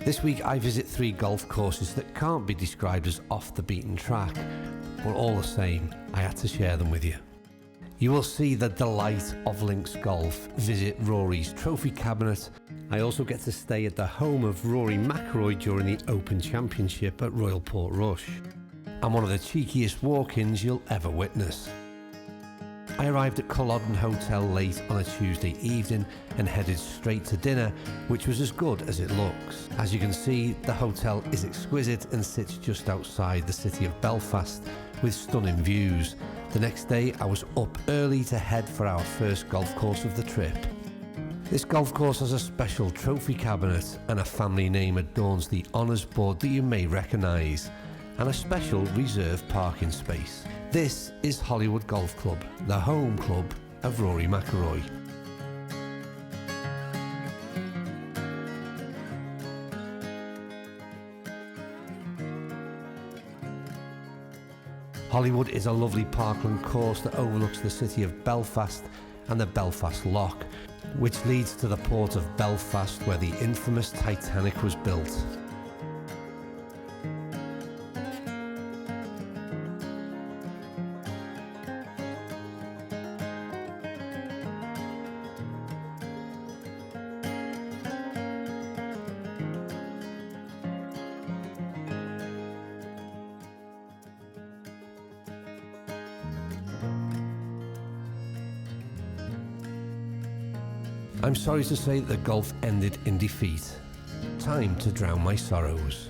This week I visit 3 golf courses that can't be described as off the beaten track, but all the same, I had to share them with you. You will see the delight of links golf, visit Rory's trophy cabinet. I also get to stay at the home of Rory McIlroy during the Open Championship at Royal Portrush, and one of the cheekiest walk-ins you'll ever witness. I arrived at Culloden Hotel late on a Tuesday evening and headed straight to dinner, which was as good as it looks. As you can see, the hotel is exquisite and sits just outside the city of Belfast with stunning views. The next day I was up early to head for our first golf course of the trip. This golf course has a special trophy cabinet, and a family name adorns the honours board that you may recognise, and a special reserved parking space. This is Hollywood Golf Club, the home club of Rory McIlroy. Hollywood is a lovely parkland course that overlooks the city of Belfast and the Belfast Loch, which leads to the port of Belfast where the infamous Titanic was built. I'm sorry to say that the golf ended in defeat. Time to drown my sorrows.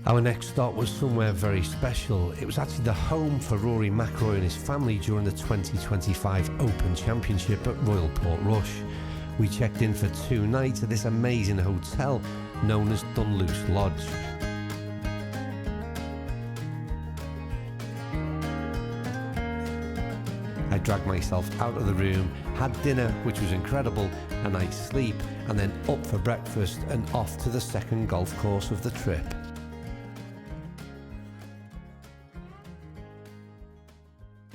Our next stop was somewhere very special. It was actually the home for Rory McIlroy and his family during the 2025 Open Championship at Royal Portrush. We checked in for 2 nights at this amazing hotel known as Dunluce Lodge. I dragged myself out of the room, had dinner, which was incredible, a night's sleep, and then up for breakfast and off to the second golf course of the trip.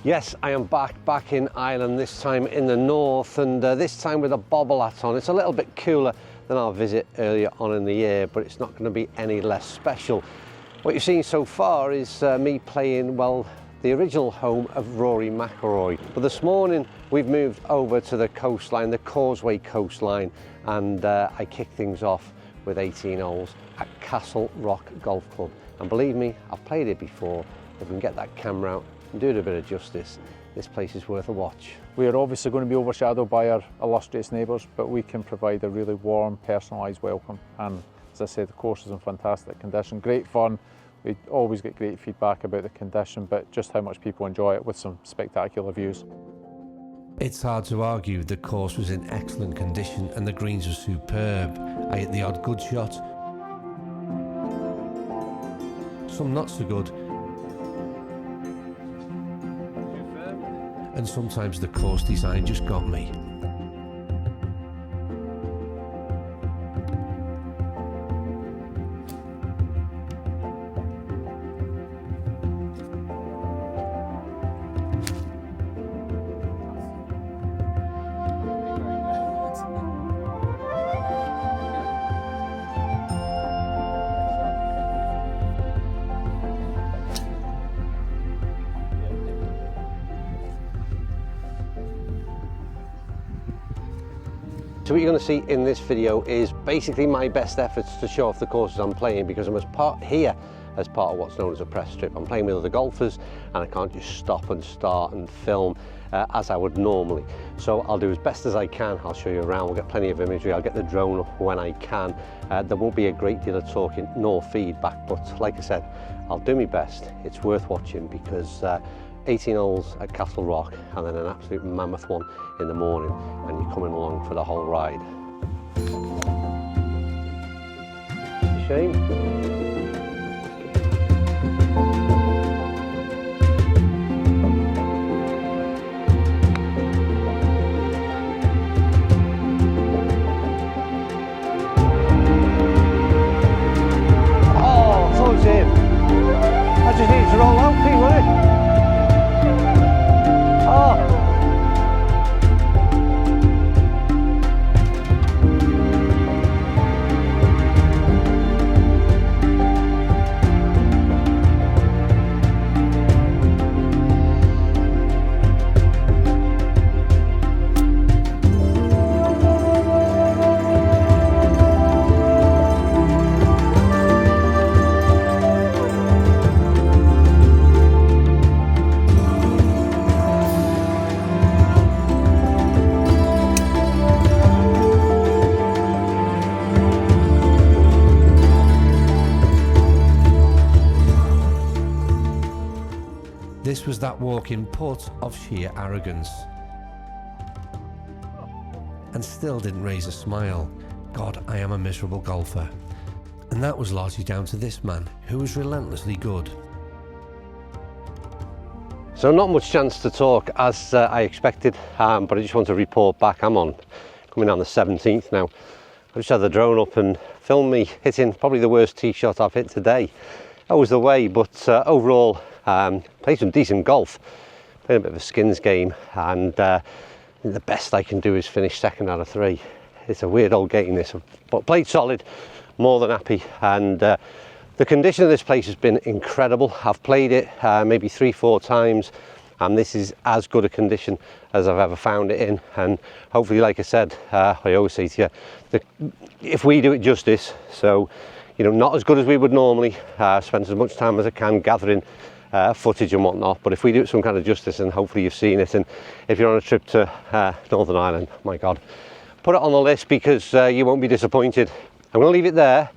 Yes, I am back in Ireland, this time in the north, and this time with a bobble hat on. It's a little bit cooler than our visit earlier on in the year, but it's not going to be any less special. What you've seen so far is me playing, well, the original home of Rory McIlroy. But this morning we've moved over to the coastline, the Causeway coastline, and I kicked things off with 18 holes at Castle Rock Golf Club. And believe me, I've played it before. If we can get that camera out and do it a bit of justice, this place is worth a watch. We are obviously going to be overshadowed by our illustrious neighbours, but we can provide a really warm, personalised welcome. And as I said, the course is in fantastic condition, great fun. We always get great feedback about the condition, but just how much people enjoy it with some spectacular views. It's hard to argue the course was in excellent condition and the greens were superb. I hit the odd good shot, some not so good, and sometimes the course design just got me. So what you're going to see in this video is basically my best efforts to show off the courses I'm playing, because I'm here as part of what's known as a press trip. I'm playing with other golfers and I can't just stop and start and film as I would normally. So I'll do as best as I can. I'll show you around, we'll get plenty of imagery, I'll get the drone up when I can. There won't be a great deal of talking nor feedback, but like I said, I'll do my best. It's worth watching because 18 holes at Castle Rock and then an absolute mammoth one in the morning, and you're coming along for the whole ride. Shame. this was that walk-in put of sheer arrogance. And still didn't raise a smile. God, I am a miserable golfer. And that was largely down to this man, who was relentlessly good. So not much chance to talk as I expected, but I just want to report back. I'm coming on the 17th now. I just had the drone up and filmed me hitting probably the worst tee shot I've hit today. That was the way, but overall played some decent golf. Played a bit of a skins game, and the best I can do is finish second out of 3. It's a weird old game this, but played solid, more than happy. And the condition of this place has been incredible. I've played it maybe 3-4 times, and this is as good a condition as I've ever found it in. And hopefully, like I said, I always say to you, if we do it justice, so not as good as we would normally, spend as much time as I can gathering footage and whatnot, but if we do it some kind of justice, and hopefully you've seen it, and if you're on a trip to Northern Ireland, my God, put it on the list, because you won't be disappointed. I'm going to leave it there.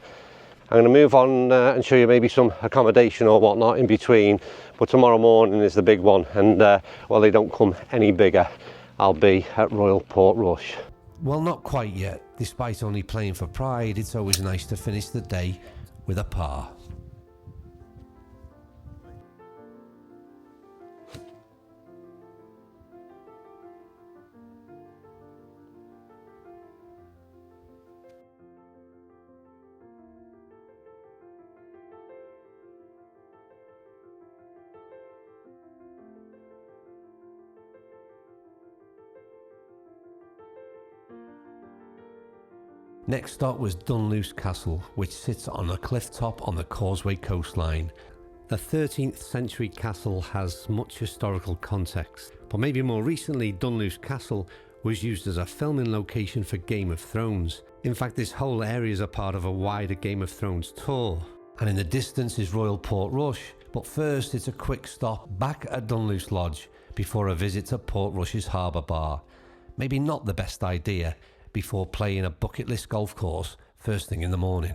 I'm going to move on and show you maybe some accommodation or whatnot in between, but tomorrow morning is the big one, and well, they don't come any bigger. I'll be at Royal Portrush. Well, not quite yet. Despite only playing for pride, it's always nice to finish the day with a par. Next stop was Dunluce Castle, which sits on a cliff top on the Causeway coastline. The 13th century castle has much historical context, but maybe more recently Dunluce Castle was used as a filming location for Game of Thrones. In fact, this whole area is a part of a wider Game of Thrones tour. And in the distance is Royal Portrush, but first it's a quick stop back at Dunluce Lodge before a visit to Portrush's Harbour Bar. Maybe not the best idea before playing a bucket list golf course first thing in the morning.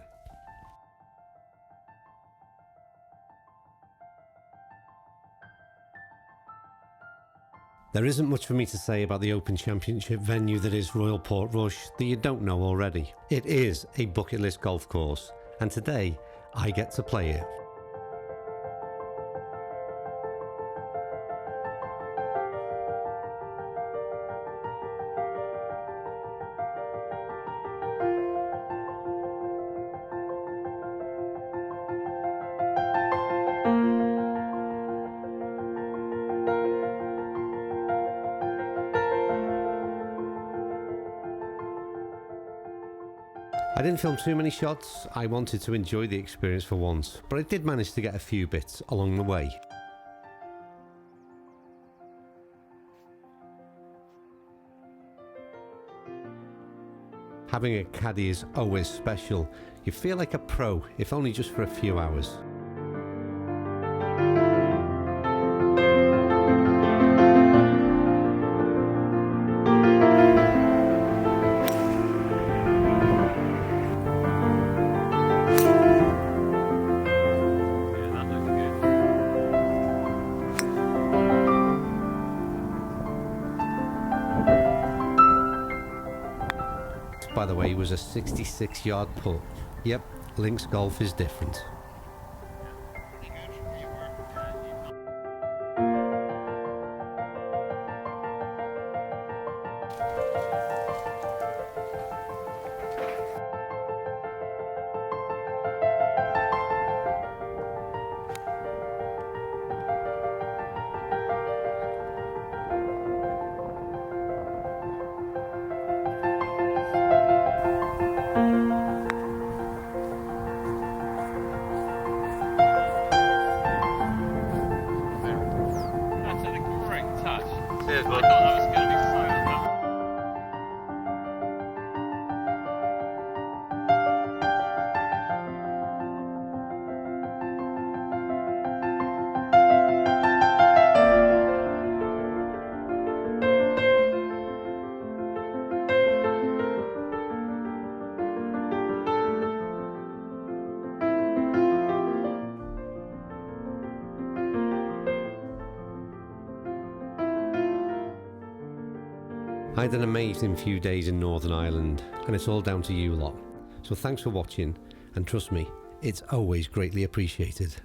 There isn't much for me to say about the Open Championship venue that is Royal Portrush that you don't know already. It is a bucket list golf course, and today I get to play it. I didn't film too many shots. I wanted to enjoy the experience for once, but I did manage to get a few bits along the way. Having a caddy is always special. You feel like a pro, if only just for a few hours. By the way, was a 66-yard putt. Yep, links golf is different. I had an amazing few days in Northern Ireland, and it's all down to you lot. So thanks for watching, and trust me, it's always greatly appreciated.